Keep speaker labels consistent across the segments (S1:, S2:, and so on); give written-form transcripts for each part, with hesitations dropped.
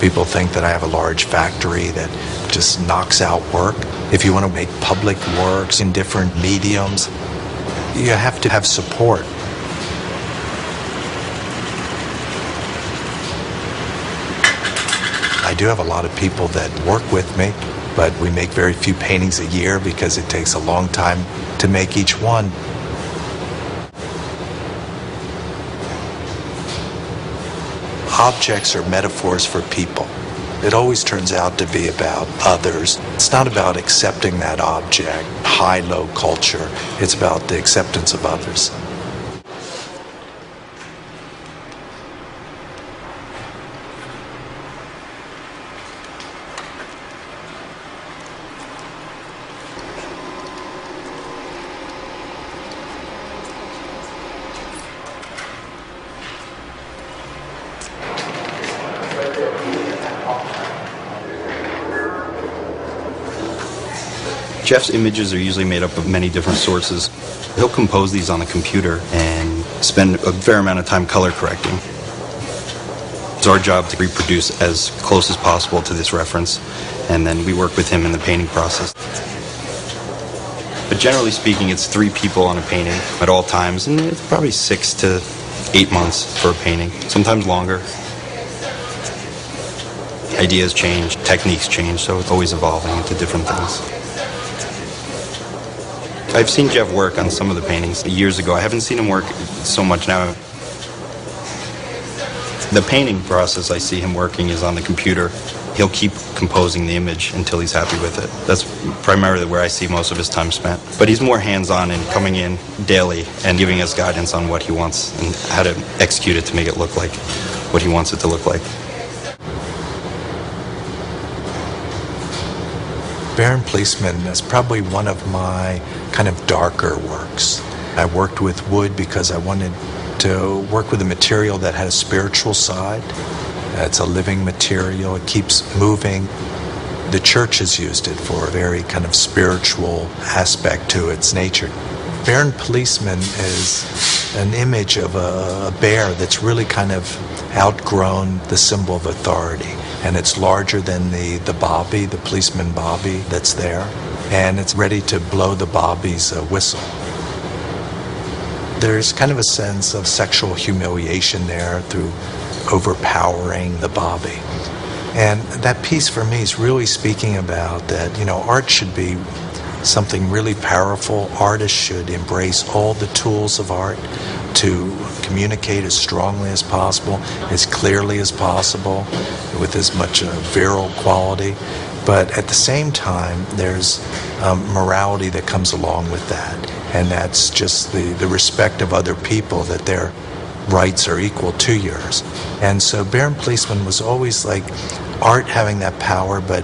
S1: People think that I have a large factory that just knocks out work. If you want to make public works in different mediums, you have to have support. I do have a lot of people that work with me, but we make very few paintings a year because it takes a long time to make each one. Objects are metaphors for people. It always turns out to be about others. It's not about accepting that object, high-low culture. It's about the acceptance of others.
S2: Jeff's images are usually made up of many different sources. He'll compose these on a computer and spend a fair amount of time color correcting. It's our job to reproduce as close as possible to this reference, and then we work with him in the painting process. But generally speaking, it's 3 people on a painting at all times, and it's probably 6 to 8 months for a painting, sometimes longer. Ideas change, techniques change, so it's always evolving into different things. I've seen Jeff work on some of the paintings years ago. I haven't seen him work so much now. The painting process I see him working is on the computer. He'll keep composing the image until he's happy with it. That's primarily where I see most of his time spent. But he's more hands-on and coming in daily and giving us guidance on what he wants and how to execute it to make it look like what he wants it to look like.
S1: Baron Policeman is probably one of my kind of darker works. I worked with wood because I wanted to work with a material that had a spiritual side. It's a living material. It keeps moving. The church has used it for a very kind of spiritual aspect to its nature. Baron Policeman is an image of a bear that's really kind of outgrown the symbol of authority. And it's larger than the bobby, the policeman bobby that's there. And it's ready to blow the bobby's whistle. There's kind of a sense of sexual humiliation there through overpowering the bobby. And that piece for me is really speaking about that, art should be something really powerful. Artists should embrace all the tools of art to communicate as strongly as possible, as clearly as possible, with as much virile quality. But at the same time, there's morality that comes along with that. And that's just the respect of other people, that their rights are equal to yours. And so Baron Policeman was always like art having that power, but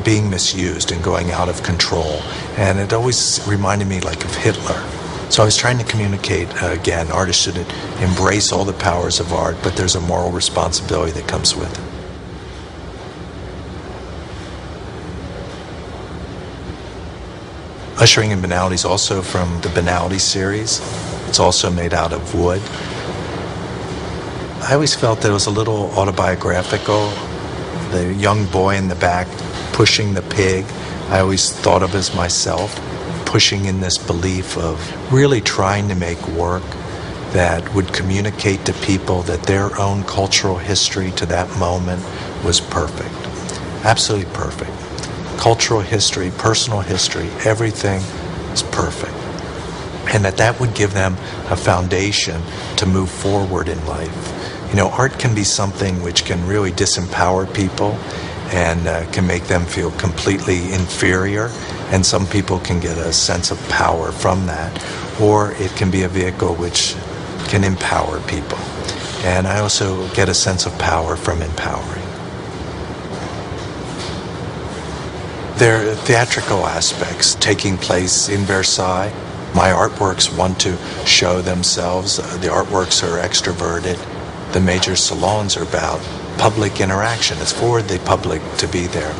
S1: being misused and going out of control. And it always reminded me like of Hitler. So I was trying to communicate, again, artists should embrace all the powers of art, but there's a moral responsibility that comes with it. Ushering in Banality is also from the Banality series. It's also made out of wood. I always felt that it was a little autobiographical. The young boy in the back pushing the pig, I always thought of as myself, pushing in this belief of really trying to make work that would communicate to people that their own cultural history to that moment was perfect. Absolutely perfect. Cultural history, personal history, everything is perfect. And that would give them a foundation to move forward in life. Art can be something which can really disempower people and can make them feel completely inferior. And some people can get a sense of power from that. Or it can be a vehicle which can empower people. And I also get a sense of power from empowering. There are theatrical aspects taking place in Versailles. My artworks want to show themselves. The artworks are extroverted. The major salons are about public interaction. It's for the public to be there.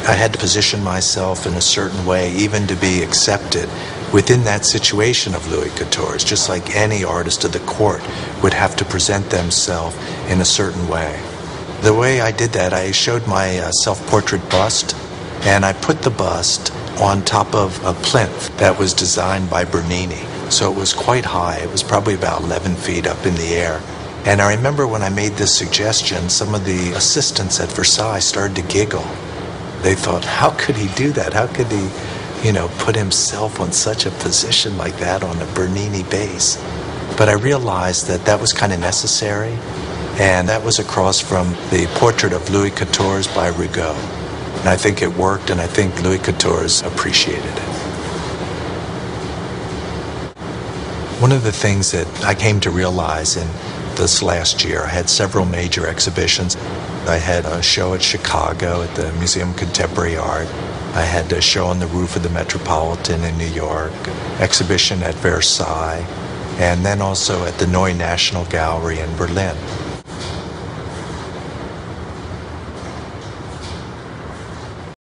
S1: I had to position myself in a certain way, even to be accepted within that situation of Louis Quatorze, just like any artist of the court would have to present themselves in a certain way. The way I did that, I showed my self-portrait bust, and I put the bust on top of a plinth that was designed by Bernini. So it was quite high. It was probably about 11 feet up in the air. And I remember when I made this suggestion, some of the assistants at Versailles started to giggle. They thought, how could he do that? How could he, put himself on such a position like that on a Bernini base? But I realized that that was kind of necessary, and that was across from the portrait of Louis Quatorze by Rigaud. And I think it worked, and I think Louis Quatorze appreciated it. One of the things that I came to realize in this last year, I had several major exhibitions. I had a show at Chicago at the Museum of Contemporary Art. I had a show on the roof of the Metropolitan in New York, exhibition at Versailles, and then also at the Neue National Gallery in Berlin.